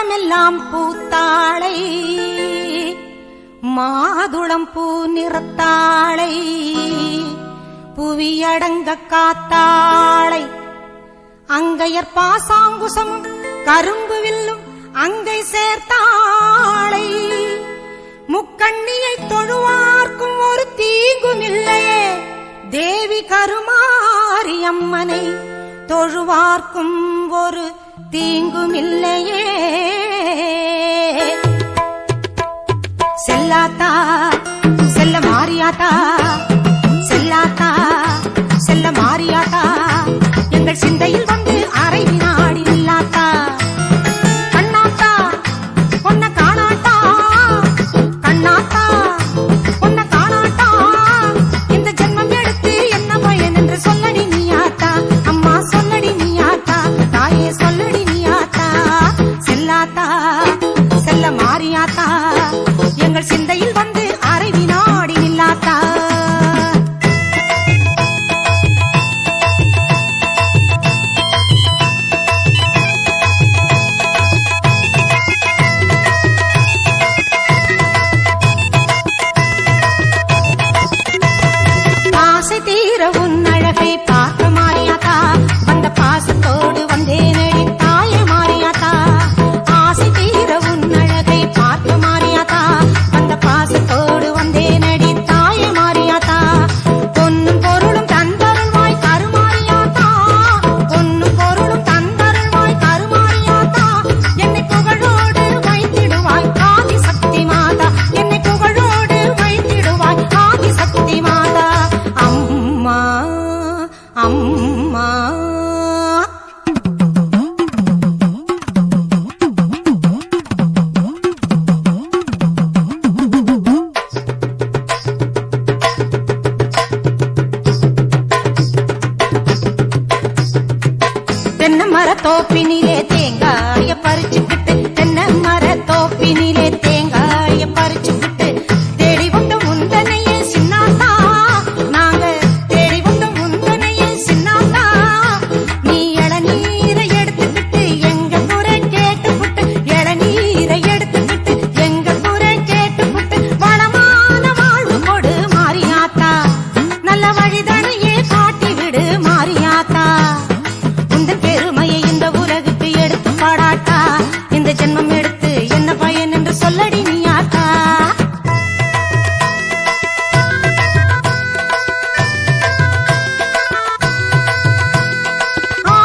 மாடமெல்லாம் பூத்தாளை மாதுளம் பூ நிறத்தாளை புவியடங்க காத்தாளை அங்கையர் பாசாங்குசம் கரும்பு வில்லும் அங்கை சேர்த்தாளை முக்கண்ணியை தொழுவார்க்கும் ஒரு தீங்கும் இல்லையே தேவி கருமாரி அம்மனை தொழுவார்க்கும் ஒரு தீங்கும் இல்லையே செல்லாத்தா செல்ல மாரியாத்தா செல்லாத்தா செல்ல மாரியாத்தா எங்கள் சிந்தையில் வந்து அரை வினாடி இல்லாத்தா கண்ணாத்தா பொன்ன காணாட்டா கண்ணாத்தா பொன்ன காணாட்டா இந்த ஜென்மம் எடுத்து என்ன பயன் என்று சொல்லடி நீயாத்தா அம்மா சொல்லடி நீயாத்தா தாயே சொல்லடி நீயாத்தா செல்லாத்தா செல்ல மாரியாத்தா எங்கள் சிந்தையில் வந்து அரை வினாடி நில்லாத்தா ஆசை தீர உன் அழகை பார்க்க மாரியாத்தா வந்த பாசத்தோடு வந்தேனடி தாய மாரியாத்தா ஆசை தீர உன் அழகை பார்க்க மாரியாத்தா வந்த பாசத்தோடு வந்தேனடி தாய மாரியாத்தா பொன்னும் பொருளும் தந்தருள்வாய் கருமாரியாத்தா பொன்னும் பொருளும் தந்தருள்வாய் கருமாரியாத்தா என்னை புகழோடு வைத்திடுவாய் ஆதி சக்தி மாதா என்னை புகழோடு வைத்திடுவாய் ஆதி சக்தி மாதா அம்மா அம்மா தென்னை மரத்தோப்பினிலே தேங்காய பறிச்சுக்கிட்டு தென்னை மரத்தோப்பினிலே தேங்காய பறிச்சுக்கிட்டு தேடி வந்த முந்தனையே சின்னாத்தா நாங்க தேடி வந்த முந்தனையே சின்னாத்தா நீ இளநீரை எடுத்துக்கிட்டு எங்க குறை கேட்டுக்கிட்டு இளநீரை எடுத்துக்கிட்டு எங்க குறை கேட்டுக்கிட்டு வளமான வாழ்வு கொடு மாரியாத்தா நல்ல வழிதனையே காட்டி விடு மாரியாத்தா உந்தன் பெருமையை இந்த உலகுக்கு எடுத்து பாடாட்டா இந்த ஜென்மம் எடுத்து என்ன பயன் என்று சொல்லடி நீயாத்தா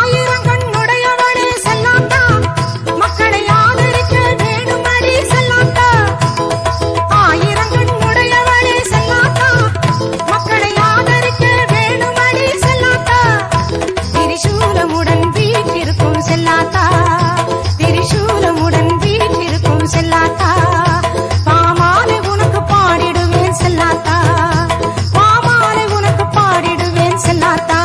ஆயிரங்கண்ணுடையவளே செல்லாத்தா மக்களை ஆதரிக்க வேணுமடி செல்லாத்தா ஆயிரங்கண்ணுடையவளே செல்லாத்தா மக்களை ஆதரிக்க வேணுமடி செல்லாத்தா திரிசூலமுடன் வீட்டிற்கும் செல்லாத்தா திரிசூலமுடன் வீட்டிற்கும் செல்லாத்தா பாமாலை உனக்கு பாடிடுவேன் செல்லாத்தா பாமாலை உனக்கு பாடிடுவேன் செல்லாத்தா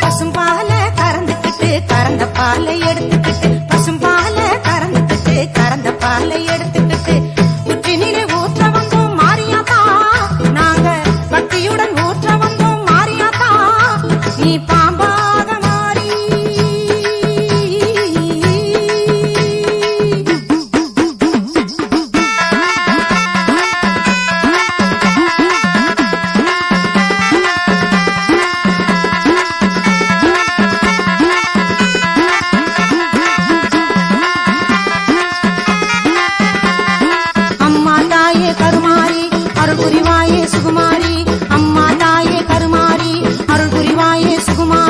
பசும்பால கறந்துக்கிட்டு கறந்த பாலை எடுத்துக்கிட்டு பசும்பால கறந்துக்கிட்டு கறந்த பாலை எடுத்துக்கிட்டு உச்சினிலே ஊற்ற வந்தோம் மாரியாத்தா நாங்க பக்தியுடன் ஊற்ற வந்தோம் மாரியாத்தா நீ பாம்பாக மாறி அம்மா தாயே கருமாரி அருள் புரிவாயே சுகுமாரி அம்மா தாயே கருமாரி அருள் புரிவாயே சுகுமாரி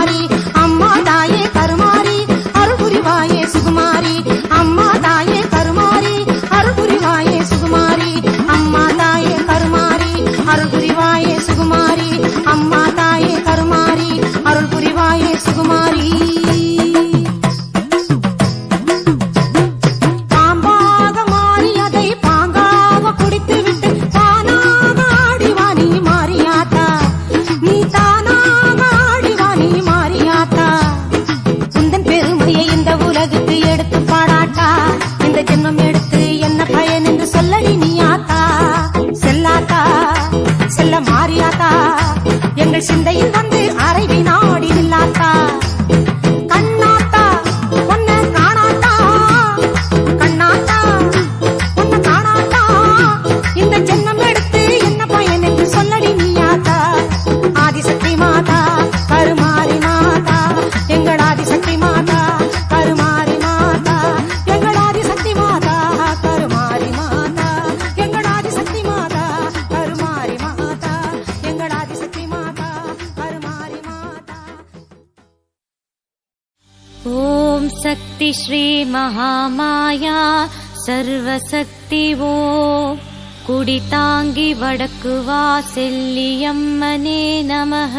ஓம் சக்தி ஸ்ரீ மகாமாயா சர்வசக்தி ஓம் குடி தாங்கி வடக்கு வாசெல்லியம்மனே நமக.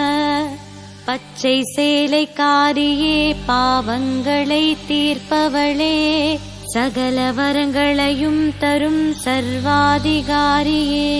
பச்சை சேலைக்காரியே பாவங்களை தீர்ப்பவளே சகல வரங்களையும் தரும் சர்வாதிகாரியே.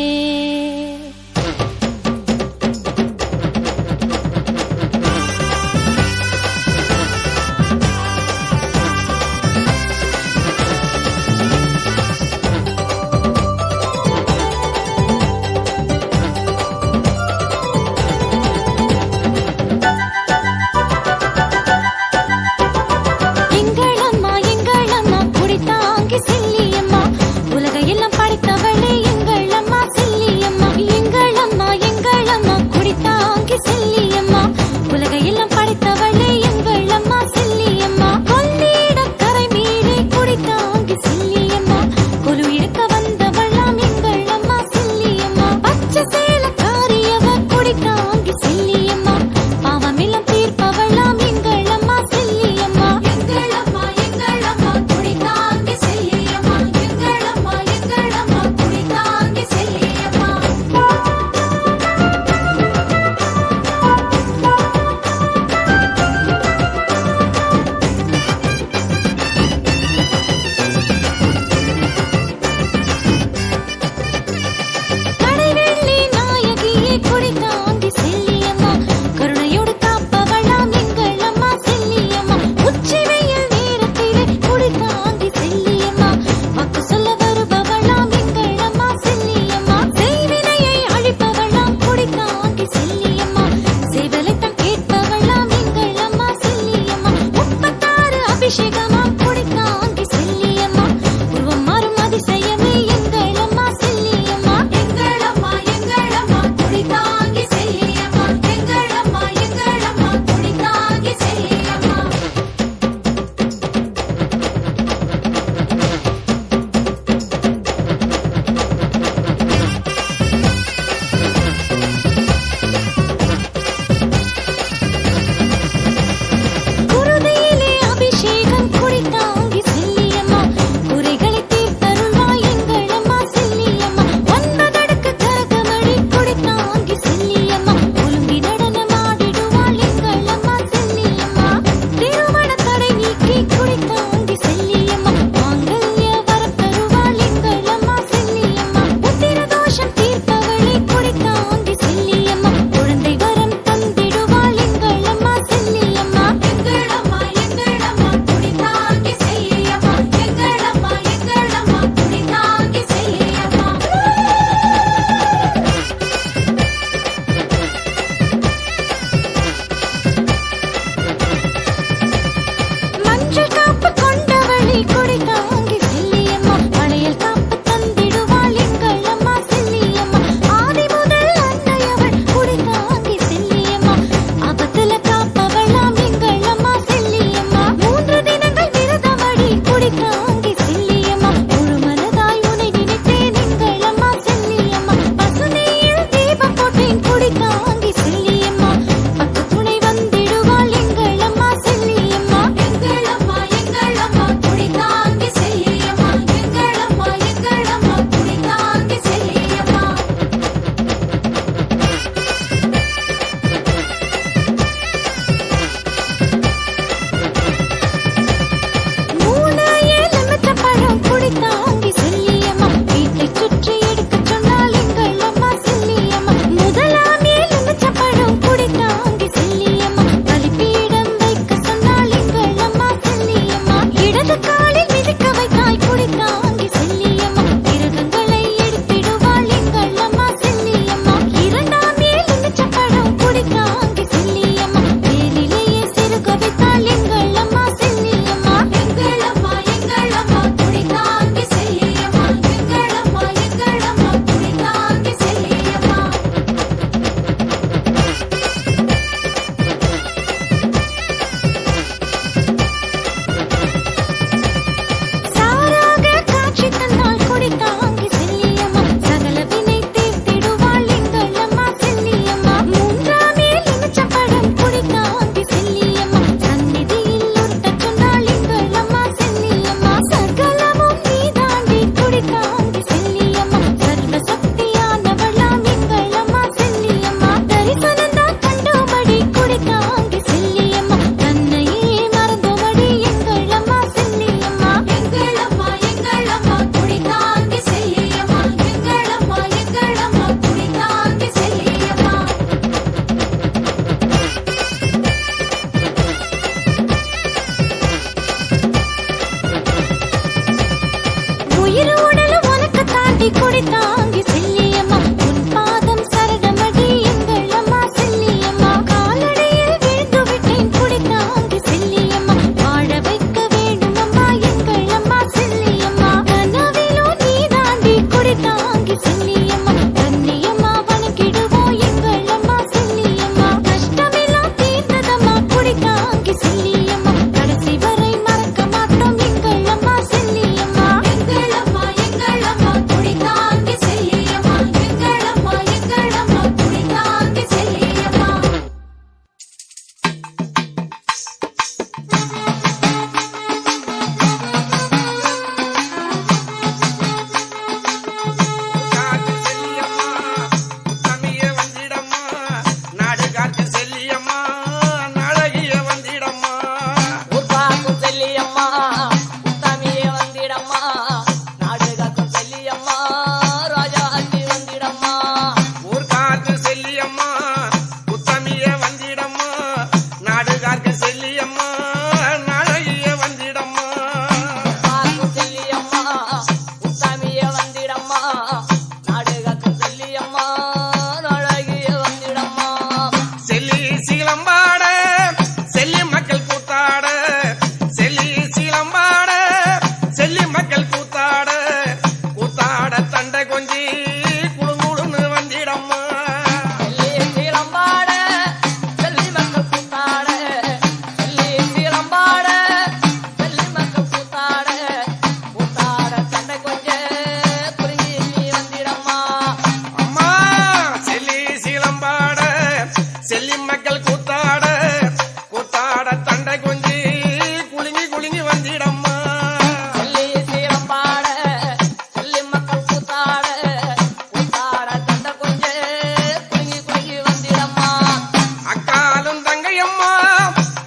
தங்கையம்மா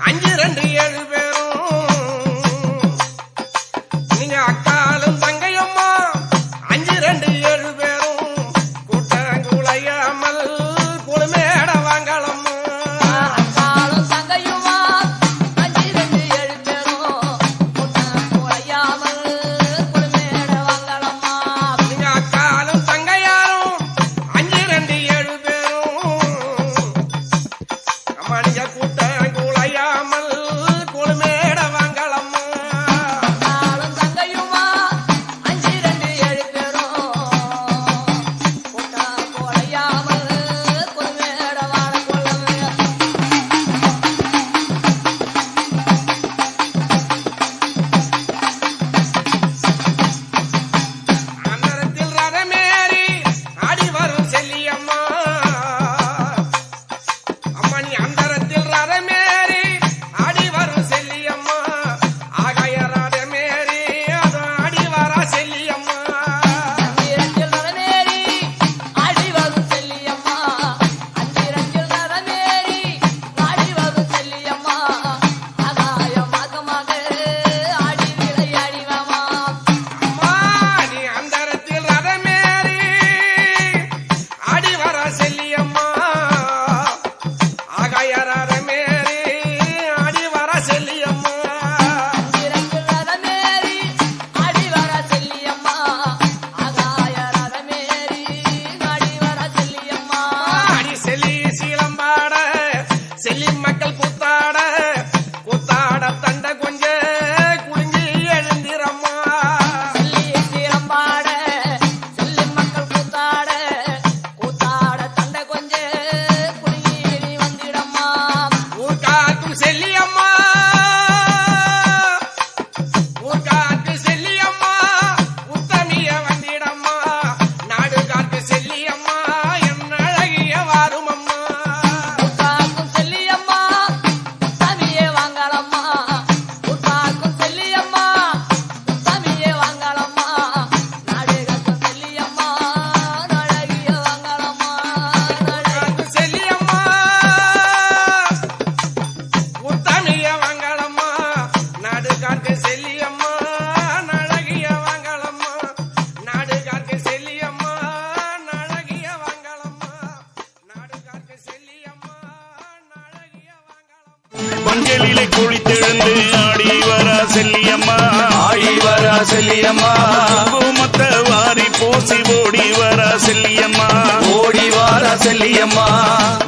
5 2 7 பேரும் நீங்க அக்காலும் தங்கையம்மா 5 2 7 பேரும் கூட்டங்குளையாமல் குளுமேட வாங்கலம்மா அக்காலும் தங்கையுமா 5 2 7 பேரும் கூட்டங்குளையாமல் குளுமேட வாங்கலம்மா நீங்க அக்காலும் தங்கையாரும் 5 2 7 பேரும் அம்மா நீங்க கூட்டங்குளையாமல் குளுமேட வாங்கலம்மா அக்காலும் தங்கையுமா 5 2 7 பேரும் கூட்டங்குளையாமல் குளுமேட வாங்கலம்மா அன்னரத்தில் ரதமேறி ஆடி வரும் செல்லியம்மா அம்மணி அந்தரத்தில் ரதமேறி ஆடி வரும் செல்லியம்மா ஆகாய ரதமேறி அது ஆடி வரா செல்லியம்மா அந்திரத்தில் நரமேறி ஆடி வரும் செல்லியம்மா அந்திரத்தில் நரமேறி ஆடி வரும் செல்லியம்மா ஆகாயமாக ஆடி விளையாடி வாமா அம்மா நீ அந்தரத்தில் ரதமேறி ஆடி வரா செல்லியம்மா ஆகாய ரதமேறி ஆடி வரா செல்லியம்மா அந்திரத்தில் நரமேறி ஆடி வர செல்லியம்மா ஆகாய நரமேறி ஆடி வர செல்லியம்மா அடி செல்லி சீலம்பாட செல்லி மக்கள் கூத்தாட கூத்தாட தண்ட கொஞ்ச குளிஞ்சி எழுந்திரம்மா செல்லி சீரம்பாட செல்லி மக்கள் கூத்தாட கூத்தாட தண்டை கொஞ்ச குடியேறி வந்திடம்மா ஊர்காக்கும் செல்லியம்மா ஊர்காக்கு செல்லியம்மா உத்தமிய வந்திடம்மா நாடு காத்து செல்லியம்மா என் அழகிய வாருமம்மா உட்காக்கும் செல்லியம்மா உத்தமியே வாங்கலம்மா உட்காக்கும் செல்லியம்மா உத்தமியே வாங்கலம்மா நாடகக்கும் செல்லியம்மா அழகிய வாங்கலம்மா காத்து செல்லியம்மா உத்தமிய வாங்கலம்மா நாடு காத்து செல்லியம்மா அழகிய வாங்கலம்மா நாடு காத்து செல்லியம்மா அழகிய வாங்கலம்மா நாடு காத்து செல்லியம்மா அழகிய வாங்கலம்மா மஞ்சளிலே குளித்தெழுந்து ஆடி வரா செல்லியம்மா ஆடி வரா செல்லியம்மா குங்குமத்த வாரி பூசி ஓடி வரா செல்லியம்மா ஓடி வாரா செல்லியம்மா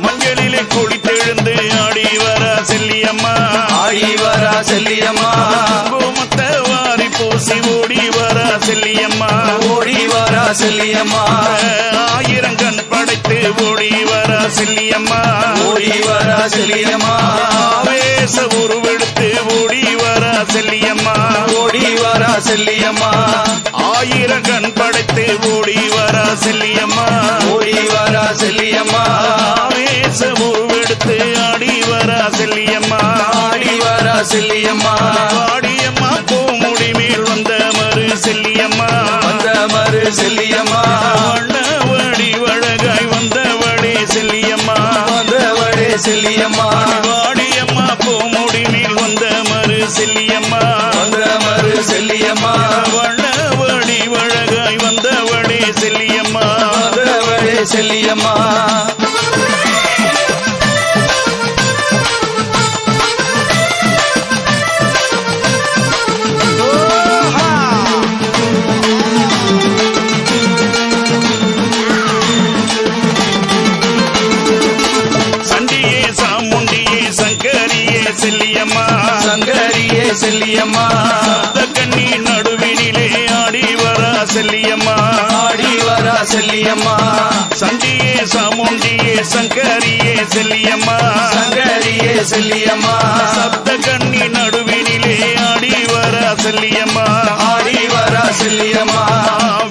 மஞ்சளிலே குளித்தெழுந்து ஆடி வரா செல்லியம்மா ஆடி வரா செல்லியம்மா குங்குமத்த வாரி பூசி ஓடி வரா செல்லியம்மா ஓடி வாரா செல்லியம்மா ஆயிரம் கண் படைத்து ஓடி வரா செல்லியம்மா ஓடி வாரா செல்லியம்மா ஆவேச உருவெடுத்து ஓடி வரா செல்லியம்மா ஓடி வாரா செல்லியம்மா ஆயிரம் கண் படைத்து ஓடி வரா செல்லியம்மா ஓடி வாரா செல்லியம்மா ஆவேச உருவெடுத்து ஆடி வரா செல்லியம்மா ஆடி வாரா செல்லியம்மா ஆடியம்மா பூமுடி மேல் வந்த மறு செல்லியம்மா வந்த மறு செல்லியம்மா வண்ணவடி வழகாய் வந்தவளே செல்லியம்மா வந்தவளே செல்லியம்மா வாடியம்மா பூமுடி மேல் வந்த மறு செல்லியம்மா வந்த மறு செல்லியம்மா வண்ணவடி வழகாய் வந்தவளே செல்லியம்மா வந்தவளே செல்லியம்மா சண்டியே சாமுண்டியே சங்கரியே செல்லியம்மா சங்கரியே செல்லியம்மா கண்ணி நடுவினிலே ஆடி வரா செல்லியம்மா ஆடி வரா செல்லியம்மா சண்டியே சாமுண்டியே சங்கரியே செல்லியம்மா சங்கரியே செல்லியம்மா சப்த கண்ணி நடுவினிலே ஆடி வரா செல்லியம்மா ஆடி வரா செல்லியம்மா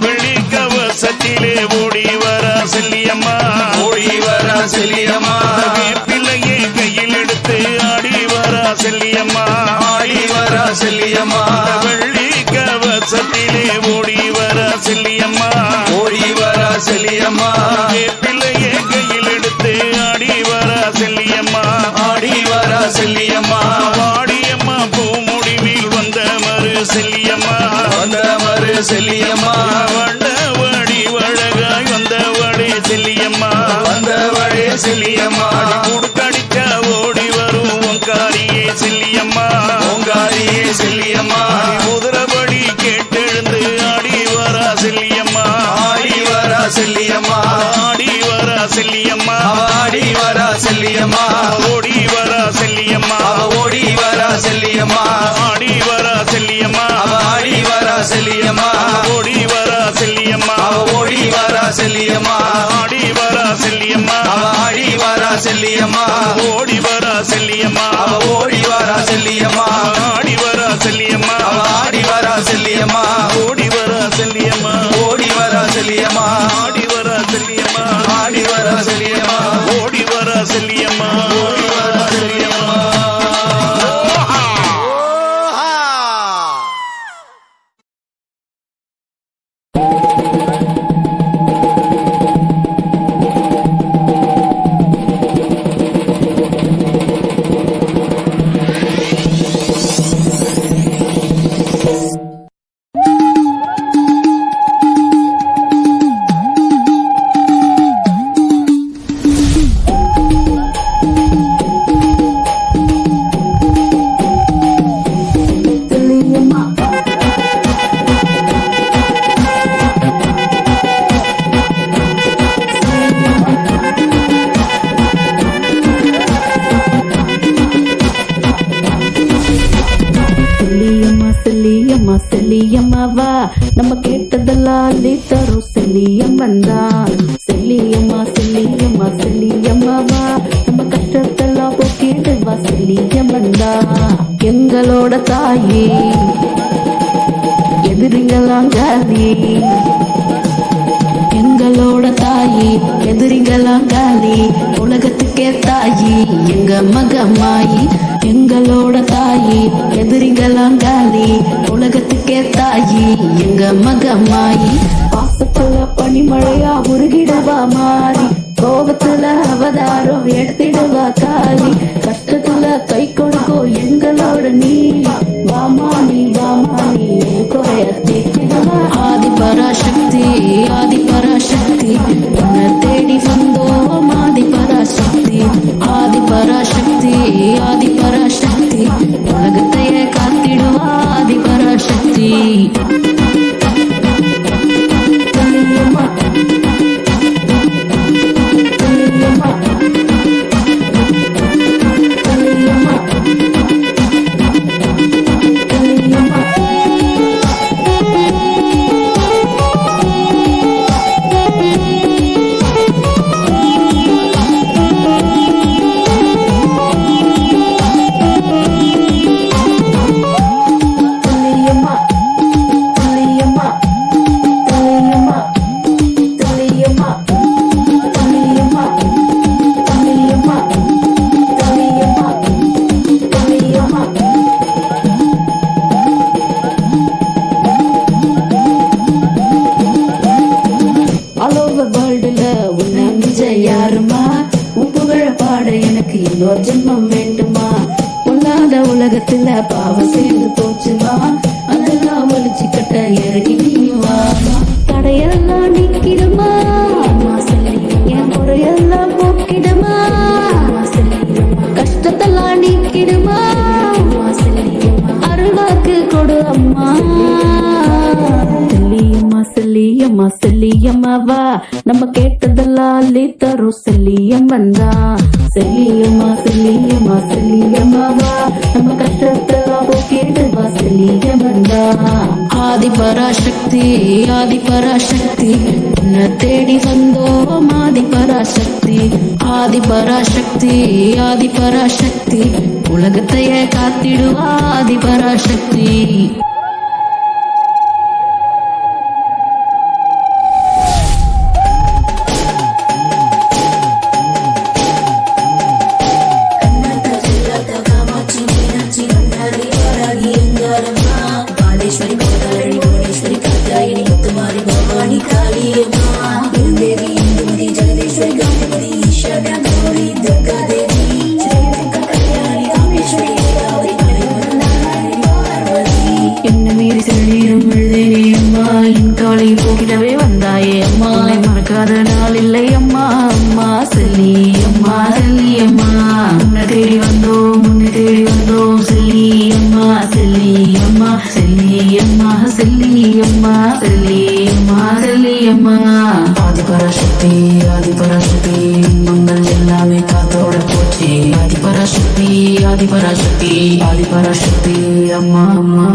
வெள்ளி கவசத்திலே ஓடி வரா செல்லியம்மா ஓடி வரா செல்லியம்மா பிள்ளையை கையில் எடுத்து ஆடி வரா செல்லியம்மா ஆடி வரா செல்லியம்மா வெள்ளி கவசத்திலே ஓடி வரா செல்லியம்மா ஓடி வரா செல்லியம்மா பிள்ளையை கையில் எடுத்து ஆடி வரா செல்லியம்மா ஆடி வரா செல்லியம்மா வண்டவடி வழகாய் வந்தவளே செல்லியம்மா வந்தவளே செல்லியம்மா குடுக்கடிக்க ஓடி வரும் ஓங்காரியே செல்லியம்மா ஓங்காரியே செல்லியம்மா குதிரபடி கேட்டெழுந்து ஆடி வரா செல்லியம்மா ஆடி வரா செல்லியம்மா ஆடி வரா செல்லியம்மா ஆடி வரா செல்லியம்மா ஓடி வரா செல்லியம்மா ஓடி வரா செல்லியம்மா ஆடி வரா செல்லியம்மா ஆடி வரா செல்லியம்மா ஓடி வரா செல்லியம்மா ஓடி வரா செல்லியம்மா ஆடி வரா செல்லியம்மா ஆடி வரா செல்லியம்மா ஓடி வரா செல்லியம்மா ஓடி வரா செல்லியம்மா ஆடி வரா செல்லியம்மா ஆடி வரா செல்லியம்மா ஓடி வரா செல்லியம்மா ஓடி வரா செல்லியம்மா ஆடி வரா செல்லியம்மா ஆடி வரா செல்லியம்மா ஓடி வரா செல்லியம்மா ஓடி வரா செல்லியம்மா செல்லியம்மா செல்லியம்மாவா நம்ம கேட்டதெல்லாம் அள்ளி தரும் செல்லியம்மந்தா செல்லியம்மா செல்லியம்மா செல்லியம்மாவா நம்ம கஷ்டத்தெல்லாம் போக்கிடுவா செல்லியம்மந்தா எங்களோட தாயே எதிரிங்கெல்லாம் காலி எங்களோட தாயி எதிரிங்கெல்லாம் காலி உலகத்துக்கே தாயி எங்க மகமாயி எங்களோட தாயி எதிரிங்கெல்லாம் காலி உலகத்துக்கே தாயி எங்க மகமாயி பாசத்துல பனிமழையா உருகிடவா மாறி கோபத்துல அவதாரம் எடுத்திடுவா காலி கஷ்டத்துல கை கொடுக்கும் எங்களோட நீ வாமானி குறையத்தி ஆதி பராசக்தி உன்னை தேடி வந்தோம் ஆதி பராசக்தி உலகத்தையே காத்திடுவா ஆதி பராசக்தி செல்லியம்மா செல்லியம்மா செல்லியம்மா செல்லியம்மா எனக்கு இன்னொரு ஜென்மம் வேண்டுமா பொல்லாத உலகத்துல பாவம் சேர்ந்து போச்சுமா அதெல்லாம் ஒழிச்சு கட்ட இறங்கி நீவா தடையெல்லாம் நிக்கிடுமா என் குறையெல்லாம் போக்கிடுமா கஷ்டத்தெல்லாம் நீக்கிடுமா அருள்வாக்கு கொடு அம்மா செல்லியம்மா செல்லியம்மாவா நம்ம கேட்டதெல்லாம் அள்ளி தரும் செல்லியம்மந்தா செல்லியம்மா செல்லியம்மாவா நம்ம கஷ்டத்தெல்லாம் போக்கிடுவா செல்லியம்மந்தா ஆதி பராசக்தி உன்னை தேடி வந்தோம் ஆதி பராசக்தி உலகத்தையே காத்திடுவா ஆதி பராசக்தி தேடி வந்தோம் செல்லியம்மா செல்லியம்மா செல்லியம்மா செல்லியம்மா செல்லியம்மா செல்லியம்மா ஆதிபராசக்தி ஆதிபராசக்தி இன்பங்கள் எல்லாமே காத்தோட போச்சு ஆதிபராசக்தி ஆதிபராசக்தி ஆதிபராசக்தி அம்மா அம்மா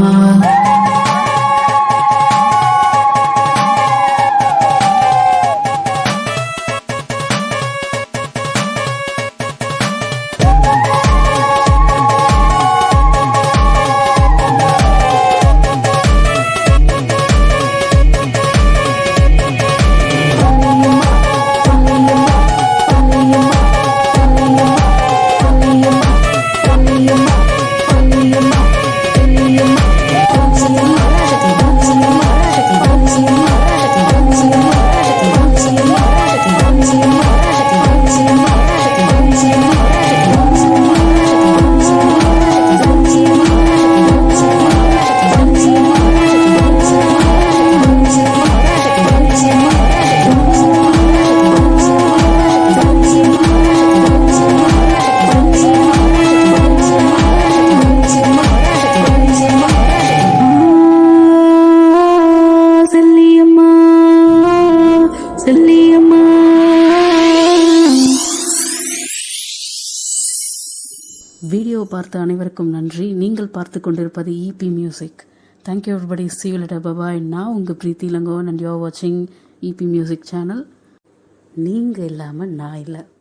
வீடியோ பார்த்த அனைவருக்கும் நன்றி. நீங்கள் பார்த்து கொண்டிருப்பது EP music. Thank you everybody. See you later. Bye. நான் உங்கள் Preethi Elangovan and you're watching EP music channel. நீங்கள் இல்லாமல் நான் இல்லை.